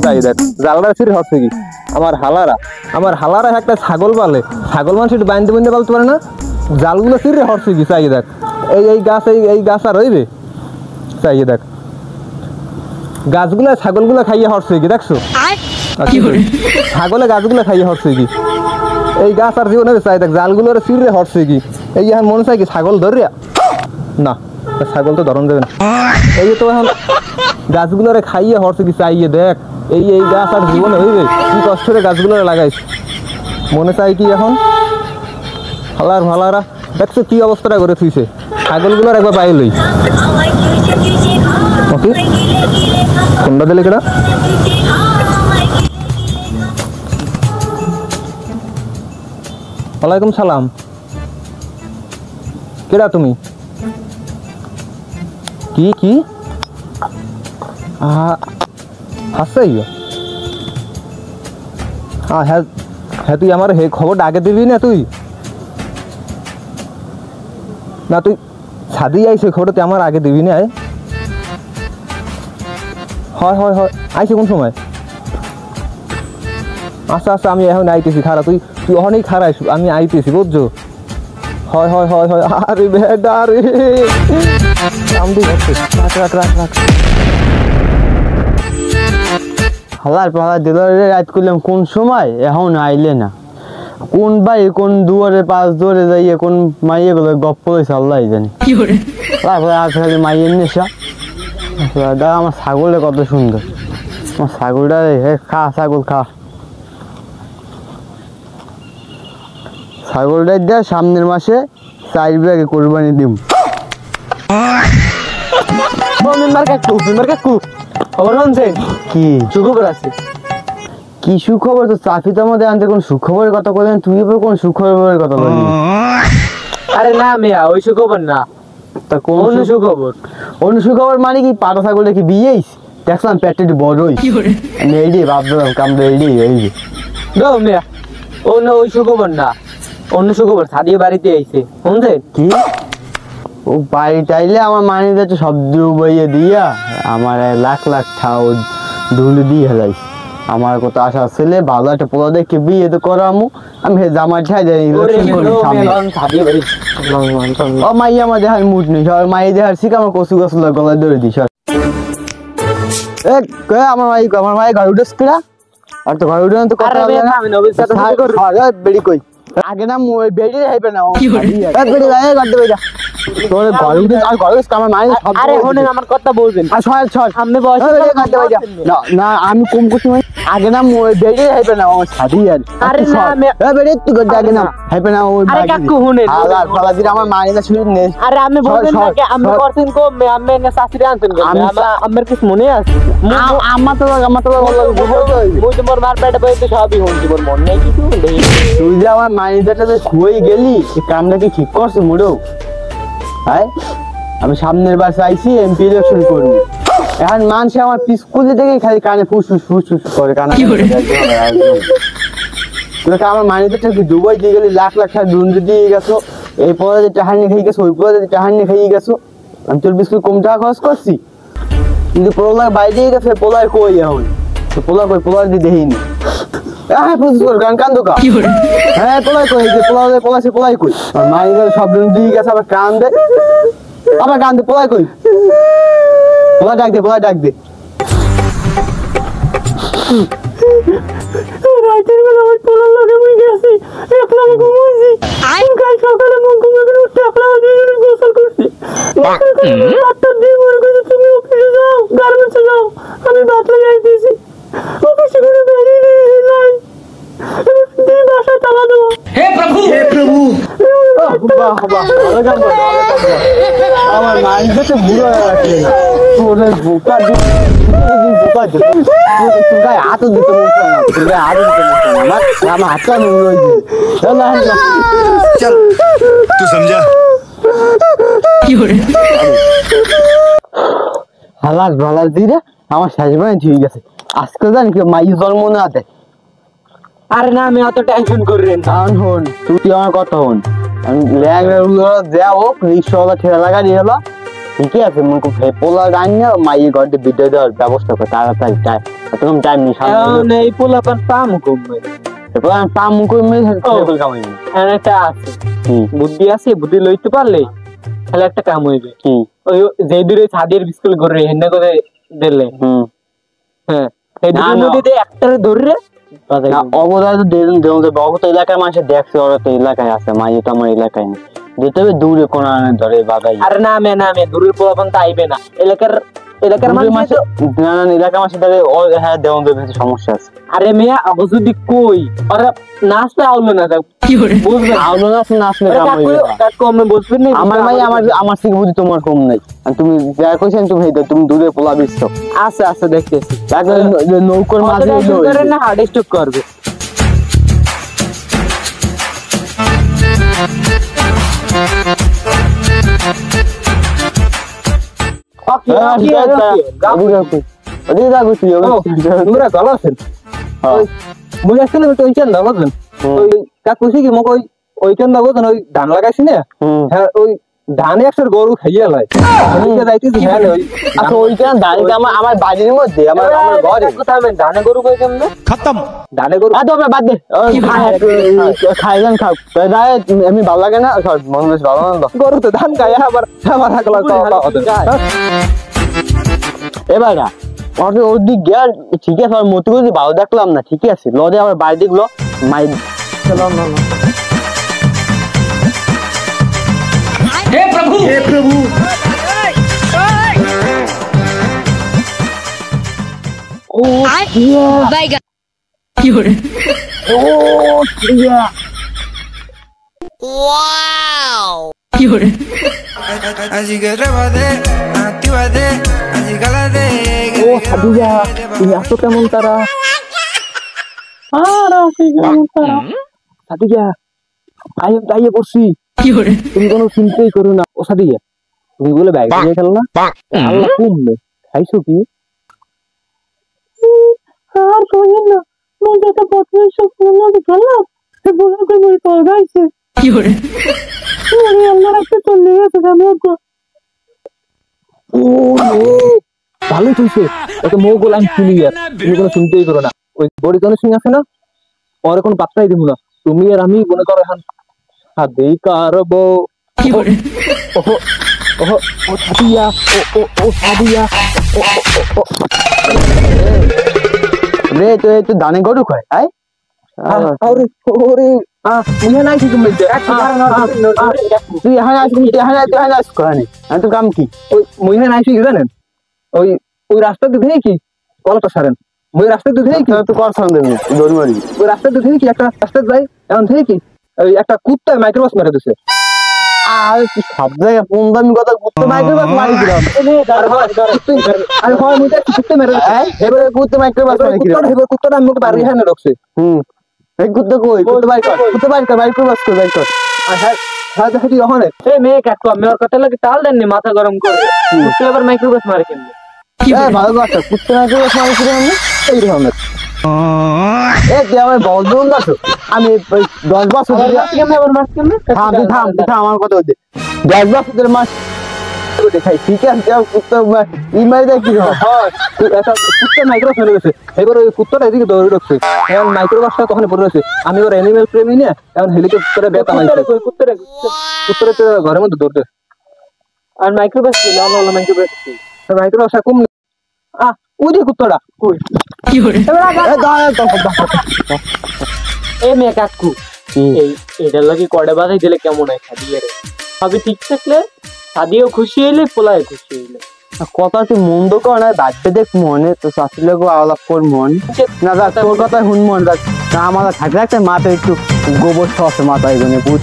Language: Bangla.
তাই দেখ জালটা ছিঁড়ে হচ্ছে কি আমার হালারা একটা ছাগল পালে, ছাগল মানুষ একটু বাঁধতে বাঁধতে পালতে পারে না, জালগুলো ছিঁড়ে হচ্ছে কি চাই দেখ এই গাছ আর রইবে চাই দেখ গাছগুলা ছাগলগুলা খাইয়ে হচ্ছে কি দেখছো, ছাগলে গাছগুলা খাইয়ে হচ্ছে কি এই গাছ আর জীবন হবে চাই দেখ জালগুলো ছিঁড়ে হচ্ছে কি এই এখন মনে চাই কি ছাগল ধরিয়া না, ছাগল তো ধরন যাবে না, এই তো এখন গাছগুলো খাইয়ে হচ্ছে কি চাইয়ে দেখ এই গাছ আর জীবনে হইবে কি কষ্ট করে গাছগুলো লাগাইছে মনে চাই কি এখন ভালারা দেখছো কি অবস্থাটা করে থুইছে ছাগলগুলোর একবার পাই লই ওকে কোনটা দিলে কেনা ওয়ালাইকুম সালাম কেডা তুমি কি হাসছে হ্যাঁ তুই আমার খবরটা আগে দিবি না তুই ছাদি আইসে খবরটা তুই আমার আগে দিবি না হয় আইসে কোন সময় আচ্ছা আমি এখন আইতেছি খারাপ তুই অনেক খারাপ আমি আইতেছি বুঝছো হয় আরে বেডা রে রাখ হালার পাহাড় দিল রাত করলাম কোন সময় এখন আইলে না কোন ভাই কোন দুয়ারে পাঁচ দুয়ারে যাইয়ে কোন মাইয়ে গুলো গপ্প হয়েছে আল্লাহ জানি তারপরে আজ খালি মাইয়ের নেশা আমার ছাগলটা কত সুন্দর আমার ছাগলটা খা ছাগল খা ছাগলটাই দেয় সামনের মাসে 4 ব্যাগে কোরবানি দিম কি সুখবর আছে কি সুখবর তো চাকরি তো আমাদের আনতে কোন সুখবরের কথা বলেন তুই কোন সুখবরের কথা বলবি আরে না মেয়া ওই সুখবর না তা কোন সুখবর মানে কি পাটা ছাগলটা কি বিয়েইস দেখলাম পেটটা একটু বড়ই আমি এইডি ভাবলাম কামড়ে এইডি মেয়া ওই সুখবর না অন্য সুখবর সাদিয়ে বাড়িতে আইছে শুনছে কি ও বাড়িতে আইলে আমার মানি যাচ্ছে শব্দ বইয়ে দিয়া আমার 1,00,000 ঠাও ধুলে দিয়ে হেলাই আমার কত আশা ছেলে ভালো একটা পোলা দেখে বিয়ে তো করামু আমি জামার ঠাই যাই ও মাই আমার দেখার মুড নেই সব মাই দেখার শিখ আমার কচু গাছ গলায় ধরে দিস আমার মাই ঘর উঠেছ কিনা আর তো ঘর উঠে তো কথা বেড়ি কই আগে না বেড়ি হাইবে না বেড়ি গায়ে গাড়তে বেড়া তোর ঘর উঠে আর ঘর আমার মাই আরে শুনেন আমার কথা বলবেন আর ছয় সামনে বয়স গাড়তে বেড়া না আমি কম করছি আগে না বেড়ি হাইবে না আমার সাথী আর আরে না বেড়ি তুই গড় আগে না হাইবে না ওই আরে কাকু শুনেন আলার ফালা দিরা আমার মাই না শুনে নে আরে আমি বলবেন না কি আমি করছেন কো আমি না শাশুড়ি আনছেন কো আমার কিছু মনে আছে আমার তো মুই তোমার মার পেটে বইতে সবই হন জীবন মন নেই কিছু তুই যে আমার মাইদাটা যে খুই গেলি এই কামটা কি ঠিক করছিস মুড়ো হাই আমি সামনের বাসে আইছি এমপি ইলেকশন করব এখন মানুষ আমার স্কুলে থেকে খালি কানে ফুসফুস করে কানে তুই আমার মাইদাটা কি দুবাই দিয়ে গেলি লাখ টাকা দুর্নীতি দিয়ে গেছো এই পরে যে টাহানি খেয়ে গেছো ওই পরে যে টাহানি খেয়ে গেছো আমি তোর বিস্কুট কম টাকা খরচ করছি কিন্তু পোলার বাইরে গেছে পোলার কই এখন তো পোলার দিয়ে দেখিনি হ্যাঁ প্রসেস কর কান দোকা হ্যাঁ পোলাই কই যে পোলাই কই আর মাইদের সব দিয়ে গেছে আবার কান দে পোলাই কই পোলা ডাক দে রাতের বেলা আমার পোলার লগে মুই গেছি একলা ঘুমাইছি কাল সকালে মুখ ঘুমিয়ে করে উঠে একলা দুজনে গোসল করছি রাতটা দিয়ে মনে করছি তুমি অফিসে যাও গার্মেন্টসে যাও আমি ভাত লাগাইতেছি অফিসে করে বেরিয়ে নাই তুই বাসায় তালা দেবো হে প্রভু আমার মাইন্ডে তো বুড়ো হয়ে রাখলে না তোরে বোকা গায়ে হাত দিতে আমার হাতটা चल तू समझा হালার দিয়ে আমার শেষ বাড়ি ঠিক আছে আজকে জানি কি মাই জন্ম না দেয় আরে না আমি অত টেনশন করেন কারণ হন তুই আমার কথা হন আমি ল্যাংড়া যা হোক রিক্সাওয়ালা ঠেলা লাগা নিয়ে এলো ঠিকই আছে মনে কর পোলা গান না মাইয়ে ঘরে ভিডিও দেওয়ার ব্যবস্থা করে তাড়াতাড়ি চাই তখন টাইম নেই এখন এই পোলাপান পাম কমবে এরপর আমি পা মুখ করে কামাই এখন একটা আছে বুদ্ধি আছে বুদ্ধি লইতে পারলে তাহলে একটা কাম হইবে কি ওই যে দূরে ছাদের বিস্কুল করে হেন্না করে দিলে হ্যাঁ এই না, দুটোর না। মধ্যে দিয়ে একটারে ধরে অবদায় তো দেন অগত এলাকার মানুষ দেখছে ওরা তো এলাকায় আছে মাইয়ে তো আমার এলাকায় নেই যেতে হবে দূরে কোন ধরে বাধাই আর নামে দূরের পোলাপান তো আইবে না এলাকার মানুষ না না এলাকার মানুষ ধরে হ্যাঁ দেওয়ান দেবে সমস্যা আছে আরে মেয়া অগো যদি কই ওরা নাচতে আউলো না বুঝবে আলো না আসলে কাম হইবে না। কমে বুঝবেন না আমার মাই আমার থেকে বুঝি তোমার কম নাই আর তুমি যা কইছেন তুমি হেইটা তুমি দূরে পোলা বিচ্ছ আছে দেখতেছি নৌকর মাঝে করে না হার্ড স্টক করবে তোমরা ভালো আছেন মুই আসলে ওইখান দা বুঝলেন ওই কাকুছি কি মোক ওইখান দা বুঝলেন ওই ধান লাগাইছি না হ্যাঁ ওই ধানে একটা গরু খাইয়া লাই যাইতেছি হ্যাঁ ওই আচ্ছা ওইখানে দাঁড়িয়ে আমার বাড়ির মধ্যে আমার ঘরে কোথায় ধানে গরু কই কেমনে खत्म ধানে গরু বাদ দে খাইলেন খাও আমি ভালো লাগে না মন বেশ ভালো না গরু তো ধান খায় আবার আমার আগলা এবার ওর দিক গিয়ে ঠিক আছে আর মতি করে ভালো দেখলাম না ঠিকই আছে লজে আমার বাড়ি দিকলো মাই Baiga. Wow. Así que trépate, actívate, así cálate. ও সাদিয়া তুমি আসো কেমন তারা সাদিয়া আইয়ে বসি তুমি কোনো চিন্তাই করো না ও সাদিয়া তুমি বলে ব্যাগ নিয়ে খেলো না আল্লাহ কমবে খাইছো কি আর কইেন না মই যেটা বছর সব পুরো গেলাম সে বলে কই মই তো গাইছে আল্লাহ রাখতে চলে গেছে জানো ও ভালোই চলছে এত মোগল আমি ক্লিয়ার তুমি কোনো চিন্তাই করো না ওই বড়িকন সিং আছে না ওর কোনো পাত্তাই দিব না তুমি আর আমি মনে করো এখন হাতেই কারবো ওহো ওহো ও সাদিয়া ও সাদিয়া রে তো দানে গরু কয় আই আরে ওরে মুহে নাই কিছু বলতে তুই হানা করানি আমি তো কাম কি ওই মুহে নাই কি জানেন ওই রাস্তা দিকে কি কলটা সারেন ওই রাস্তা দিকে কি তো কর সামনে দেবো গরু মারি ওই রাস্তা দিকে কি একটা রাস্তা যাই এখন থেকে কি ওই একটা কুত্তা মাইক্রোবাস মেরে দিছে আর সব জায়গায় কোন দামি কথা করতে মাইক্রোবাস মারি দিলাম আর হয় মুই কুত্তা মেরে এবারে কুত্তে মাইক্রোবাস মারি দিলাম কুত্তাটা আমি মুখে বাড়ি হানে রাখছে এই কুত্তে কই কুত্তে বাইর কর মাইক্রোবাস কই বাইর কর আর হ্যাঁ দেখি ওখানে এই মেয়ে কাকু আমি ওর কথা লাগে তাল দেননি মাথা গরম করে কুত্তা আবার মাইক্রোবাস মারে কেমনে ভালো কথা কুত্তে মাইক্রোবাস মারি দিলাম এই রকমের আমার বলদুন আছো আমি 10 বছর থাম আমার কথা হচ্ছে 10 বছরের মাস দেখাই ঠিক আছে কুত্তা ইমাই দেয় কি কুত্তা মাইক্রোবাস মেরে গেছে এবার ওই কুত্তাটা এদিকে দৌড়ে ঢুকছে এখন মাইক্রোবাসটা তখন পড়ে রয়েছে আমি ওর অ্যানিমেল প্রেমী নিয়ে এখন হেলিকপ্টারে বেতা মাইছে কুত্তাটা ঘরের মধ্যে দৌড়তে আর মাইক্রোবাস মাইক্রোবাসটা কম ওই যে কুত্তাটা কই এই মেয়ে কাকু এটার লাগে কড়ে বাজাই দিলে কেমন হয় সাদিয়ে সবই ঠিক থাকলে সাদিয়েও খুশি হইলে পোলায় খুশি হইলে কথা তুই মন্দ কর না বাচ্চা দেখ মনে তো শাশুড়ি লোক আলাপ কর মন না যাক তোর কথা শুন মন যাক আমার থাকলে একটা মাথায় একটু গোবর সস মাথায় বুঝ